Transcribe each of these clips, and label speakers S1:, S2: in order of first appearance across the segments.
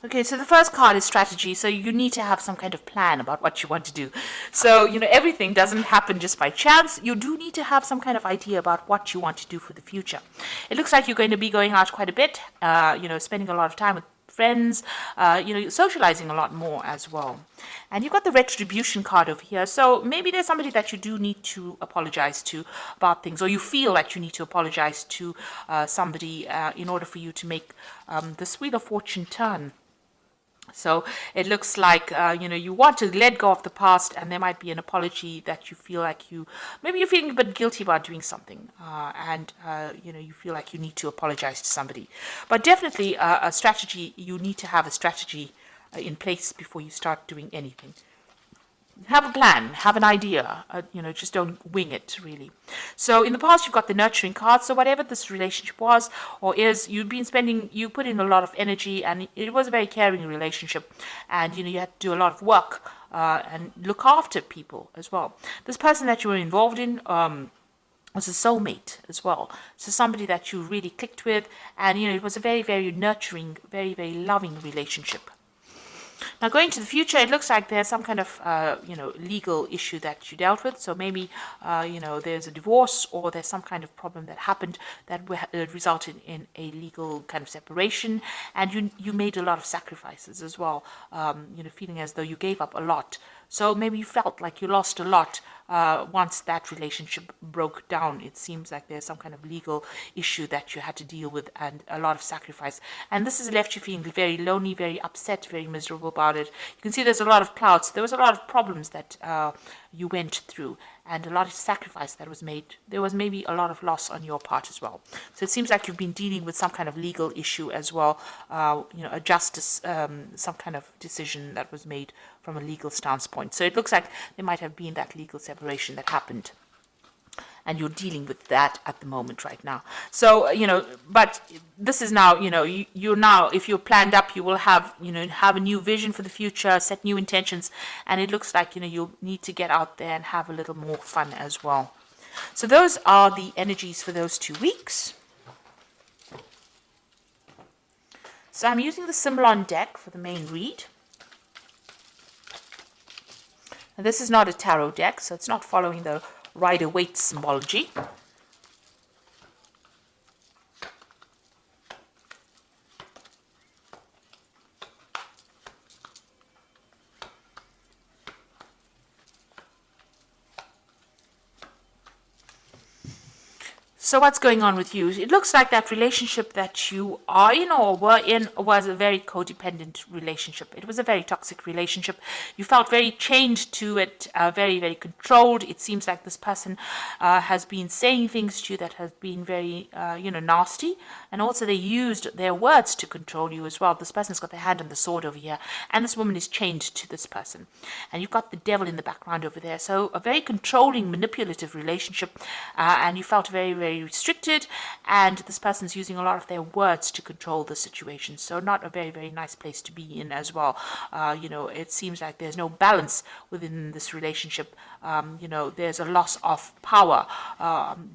S1: Okay, so the first card is strategy. So you need to have some kind of plan about what you want to do. So, everything doesn't happen just by chance. You do need to have some kind of idea about what you want to do for the future. It looks like you're going to be going out quite a bit, spending a lot of time with friends, socializing a lot more as well. And you've got the retribution card over here. So maybe there's somebody that you do need to apologize to about things, or you feel that you need to apologize to somebody in order for you to make this Wheel of Fortune turn. So it looks like, you want to let go of the past, and there might be an apology that you feel like maybe you're feeling a bit guilty about doing something, and you feel like you need to apologize to somebody. But definitely a strategy, you need to have a strategy in place before you start doing anything. Have a plan, have an idea, just don't wing it, really. So in the past, you've got the nurturing card. So whatever this relationship was or is, you put in a lot of energy, and it was a very caring relationship. And, you had to do a lot of work and look after people as well. This person that you were involved in was a soulmate as well. So somebody that you really clicked with. And, it was a very, very nurturing, very, very loving relationship. Now, going to the future, it looks like there's some kind of, legal issue that you dealt with. So maybe, there's a divorce, or there's some kind of problem that happened that resulted in a legal kind of separation. And you made a lot of sacrifices as well, feeling as though you gave up a lot. So maybe you felt like you lost a lot once that relationship broke down. It seems like there's some kind of legal issue that you had to deal with, and a lot of sacrifice. And this has left you feeling very lonely, very upset, very miserable about it. You can see there's a lot of clouds. There was a lot of problems that you went through, and a lot of sacrifice that was made. There was maybe a lot of loss on your part as well. So it seems like you've been dealing with some kind of legal issue as well, a justice, some kind of decision that was made from a legal stance point. So it looks like there might have been that legal separation that happened, and you're dealing with that at the moment right now. So, but this is now, you're now, if you're planned up, you will have, have a new vision for the future, set new intentions, and it looks like, you'll need to get out there and have a little more fun as well. So those are the energies for those 2 weeks. So I'm using the symbol on deck for the main read. And this is not a tarot deck, so it's not following the Rider-Waite symbology. So what's going on with you? It looks like that relationship that you are in or were in was a very codependent relationship. It was a very toxic relationship. You felt very chained to it, very, very controlled. It seems like this person has been saying things to you that have been very, nasty. And also they used their words to control you as well. This person's got their hand on the sword over here. And this woman is chained to this person. And you've got the devil in the background over there. So a very controlling, manipulative relationship. And you felt very, very restricted, and this person's using a lot of their words to control the situation. So not a very, very nice place to be in as well. It seems like there's no balance within this relationship. There's a loss of power.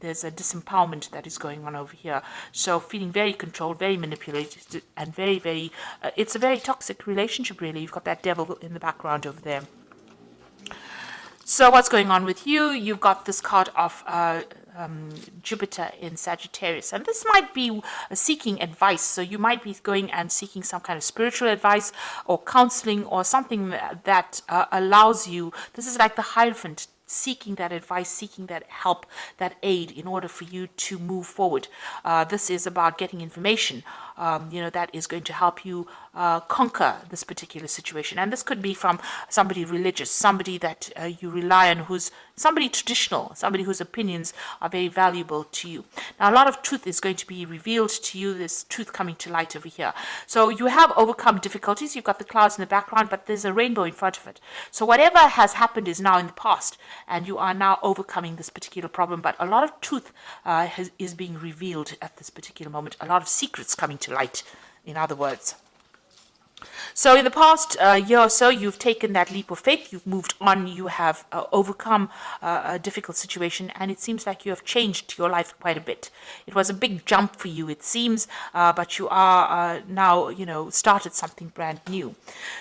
S1: There's a disempowerment that is going on over here. So feeling very controlled, very manipulated, and very, very, it's a very toxic relationship, really. You've got that devil in the background over there. So what's going on with you? You've got this card of Jupiter in Sagittarius, and this might be seeking advice. So you might be going and seeking some kind of spiritual advice or counseling or something that allows you. This is like the Hierophant, seeking that advice, seeking that help, that aid in order for you to move forward. This is about getting information, that is going to help you conquer this particular situation. And this could be from somebody religious, somebody that you rely on, who's somebody traditional, somebody whose opinions are very valuable to you. Now, a lot of truth is going to be revealed to you. There's truth coming to light over here. So you have overcome difficulties. You've got the clouds in the background, but there's a rainbow in front of it. So whatever has happened is now in the past, and you are now overcoming this particular problem. But a lot of truth is being revealed at this particular moment. A lot of secrets coming to light, in other words. So in the past year or so, you've taken that leap of faith, you've moved on, you have overcome a difficult situation, and it seems like you have changed your life quite a bit. It was a big jump for you, it seems, but you are now, started something brand new.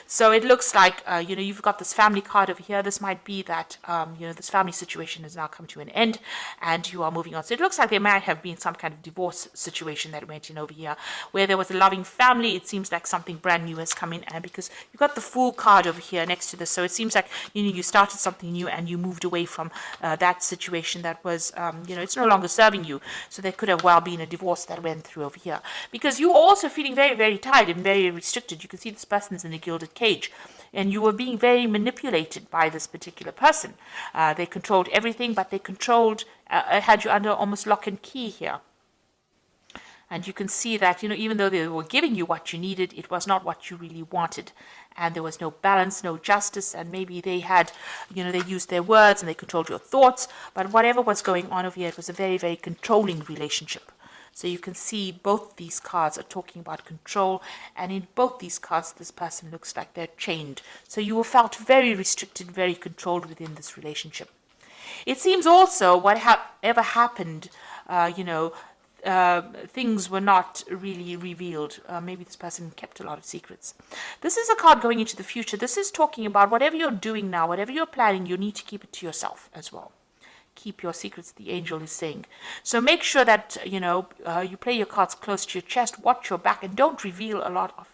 S1: So it looks like, you've got this family card over here. This might be that, this family situation has now come to an end and you are moving on. So it looks like there might have been some kind of divorce situation that went in over here where there was a loving family. It seems like something brand new has come in, and because you got the Fool card over here next to this, so it seems like you started something new and you moved away from that situation that was it's no longer serving you. So there could have well been a divorce that went through over here, because you were also feeling very, very tired and very restricted. You can see this person's in a gilded cage, and you were being very manipulated by this particular person. They controlled everything, but they had you under almost lock and key here. And you can see that, even though they were giving you what you needed, it was not what you really wanted. And there was no balance, no justice, and maybe they had, they used their words and they controlled your thoughts. But whatever was going on over here, it was a very, very controlling relationship. So you can see both these cards are talking about control, and in both these cards, this person looks like they're chained. So you felt very restricted, very controlled within this relationship. It seems also whatever happened, things were not really revealed. Maybe this person kept a lot of secrets. This is a card going into the future. This is talking about whatever you're doing now, whatever you're planning, you need to keep it to yourself as well. Keep your secrets, the angel is saying. So make sure that, you play your cards close to your chest, watch your back, and don't reveal a lot of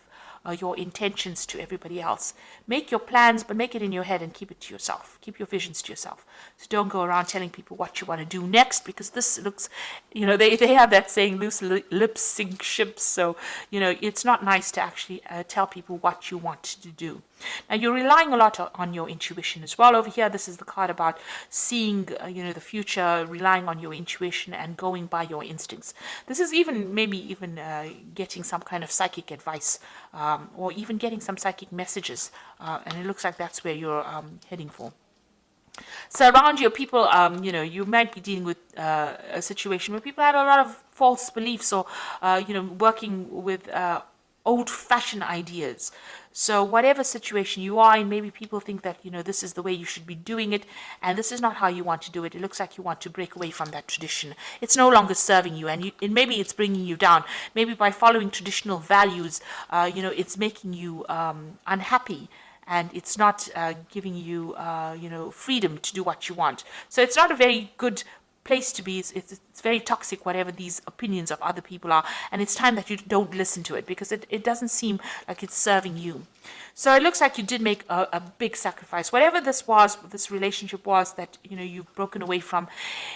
S1: your intentions to everybody else. Make your plans, but make it in your head and keep it to yourself. Keep your visions to yourself. So don't go around telling people what you want to do next, because this looks, they have that saying, loose lips sink ships. So, it's not nice to actually tell people what you want to do. Now, you're relying a lot on your intuition as well. Over here, this is the card about seeing, the future, relying on your intuition and going by your instincts. This is maybe even getting some kind of psychic advice, or even getting some psychic messages. And it looks like that's where you're heading for. So around you, people, you might be dealing with a situation where people had a lot of false beliefs, or, working with old-fashioned ideas. So whatever situation you are in, maybe people think that, this is the way you should be doing it, and this is not how you want to do it. It looks like you want to break away from that tradition. It's no longer serving you, and maybe it's bringing you down. Maybe by following traditional values, it's making you unhappy, and it's not giving you, freedom to do what you want. So it's not a very good place to be. It's very toxic, whatever these opinions of other people are, and it's time that you don't listen to it, because it doesn't seem like it's serving you. So it looks like you did make a big sacrifice. Whatever this relationship was that you've broken away from,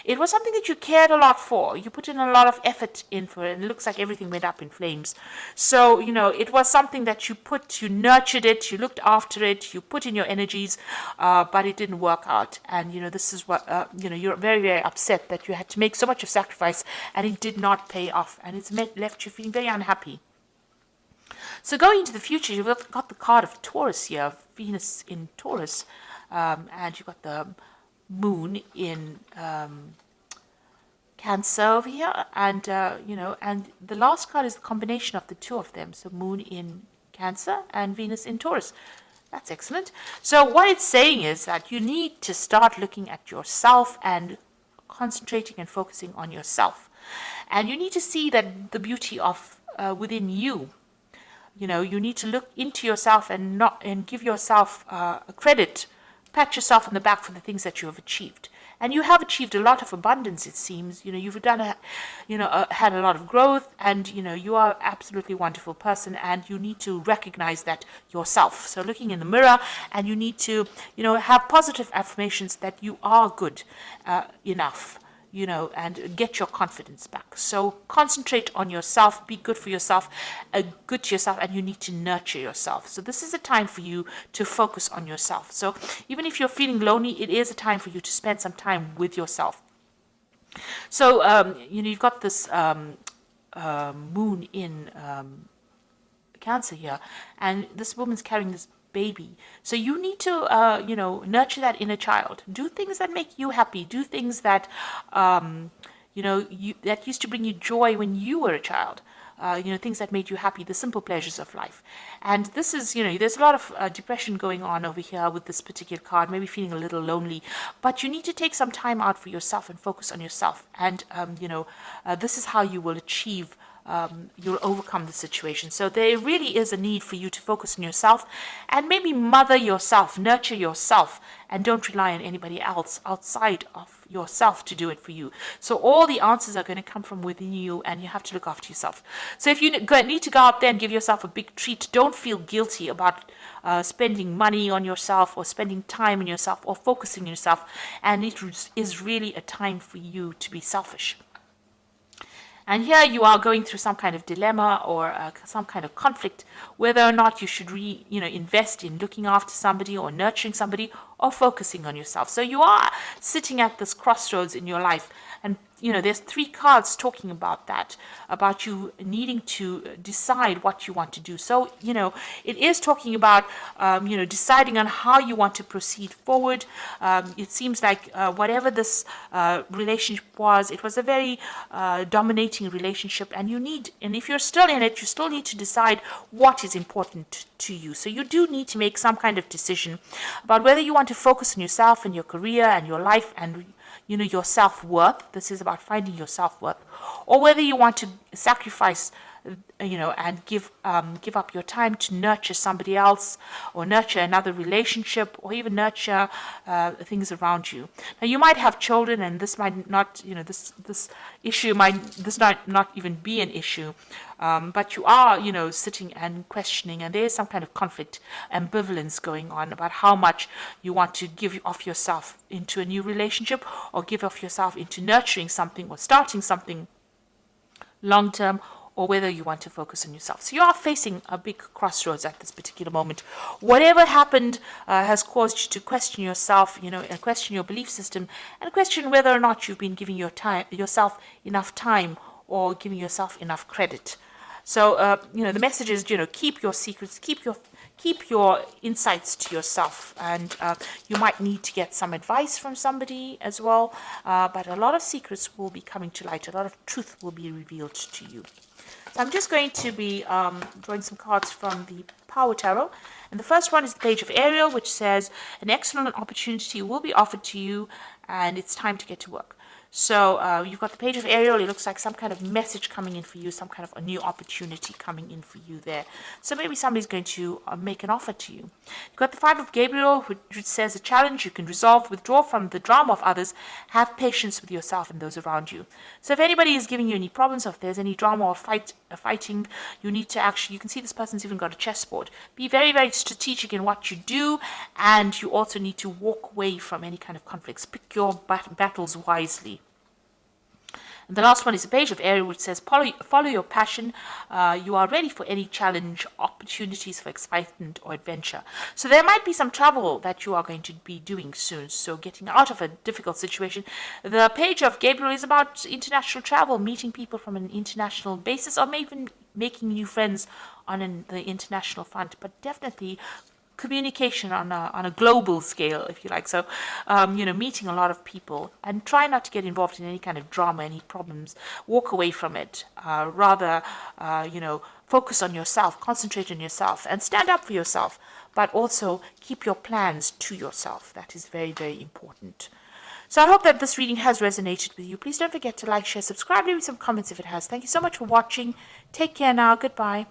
S1: it was something that you cared a lot for. You put in a lot of effort in for it, and it looks like everything went up in flames. So it was something that you nurtured it, you looked after it, you put in your energies, but it didn't work out. And this is what you're very, very upset that you had to make so much of sacrifice and it did not pay off, and it's left you feeling very unhappy. So going into the future, you've got the card of Taurus here, Venus in Taurus, and you've got the moon in Cancer over here, and and the last card is the combination of the two of them, so moon in Cancer and Venus in Taurus. That's excellent. So what it's saying is that you need to start looking at yourself and concentrating and focusing on yourself, and you need to see that the beauty of within you. You need to look into yourself and give yourself credit, pat yourself on the back for the things that you have achieved. And you have achieved a lot of abundance, it seems. You've done had a lot of growth, and you are absolutely wonderful person, and you need to recognize that yourself. So looking in the mirror, and you need to have positive affirmations that you are good enough. And get your confidence back. So concentrate on yourself, be good for yourself, good to yourself, and you need to nurture yourself. So this is a time for you to focus on yourself. So even if you're feeling lonely, it is a time for you to spend some time with yourself. So, you've got this moon in Cancer here, and this woman's carrying this baby. So you need to, nurture that inner child. Do things that make you happy. Do things that, that used to bring you joy when you were a child. things that made you happy, the simple pleasures of life. And this is, there's a lot of depression going on over here with this particular card, maybe feeling a little lonely, but you need to take some time out for yourself and focus on yourself. And, this is how you will achieve you'll overcome the situation. So there really is a need for you to focus on yourself and maybe mother yourself, nurture yourself, and don't rely on anybody else outside of yourself to do it for you. So all the answers are going to come from within you, and you have to look after yourself. So if you need to go out there and give yourself a big treat, don't feel guilty about spending money on yourself or spending time on yourself or focusing on yourself. And it is really a time for you to be selfish. And here you are going through some kind of dilemma or some kind of conflict, whether or not you should invest in looking after somebody or nurturing somebody or focusing on yourself. So you are sitting at this crossroads in your life. And, there's 3 cards talking about that, about you needing to decide what you want to do. So, it is talking about, deciding on how you want to proceed forward. It seems like whatever this relationship was, it was a very dominating relationship. And if you're still in it, you still need to decide what is important to you. So you do need to make some kind of decision about whether you want to focus on yourself and your career and your life and your self-worth. This is about finding your self-worth, or whether you want to sacrifice, and give up your time to nurture somebody else, or nurture another relationship, or even nurture things around you. Now, you might have children, and this might not, this issue might not even be an issue, but you are, sitting and questioning, and there is some kind of conflict, ambivalence going on about how much you want to give off yourself into a new relationship, or give off yourself into nurturing something or starting something long term, or whether you want to focus on yourself. So you are facing a big crossroads at this particular moment. Whatever happened has caused you to question yourself, and question your belief system, and question whether or not you've been giving yourself enough time or giving yourself enough credit. So, the message is, keep your secrets, keep your insights to yourself, and you might need to get some advice from somebody as well, but a lot of secrets will be coming to light, a lot of truth will be revealed to you. So I'm just going to be drawing some cards from the Power Tarot, and the first one is the Page of Ariel, which says, an excellent opportunity will be offered to you, and it's time to get to work. So you've got the Page of Ariel. It looks like some kind of message coming in for you, some kind of a new opportunity coming in for you there. So maybe somebody's going to make an offer to you. You've got the Five of Gabriel, which says a challenge you can resolve, withdraw from the drama of others, have patience with yourself and those around you. So if anybody is giving you any problems, or if there's any drama or fighting, you need to you can see this person's even got a chessboard. Be very, very strategic in what you do, and you also need to walk away from any kind of conflicts. Pick your battles wisely. And the last one is the Page of Aries, which says, follow your passion. You are ready for any challenge, opportunities for excitement or adventure. So there might be some travel that you are going to be doing soon. So getting out of a difficult situation. The Page of Gabriel is about international travel, meeting people from an international basis, or maybe even making new friends on the international front. But definitely communication on a global scale, if you like. So, meeting a lot of people, and try not to get involved in any kind of drama, any problems. Walk away from it. Rather, focus on yourself, concentrate on yourself, and stand up for yourself. But also keep your plans to yourself. That is very, very important. So I hope that this reading has resonated with you. Please don't forget to like, share, subscribe, leave me some comments if it has. Thank you so much for watching. Take care now. Goodbye.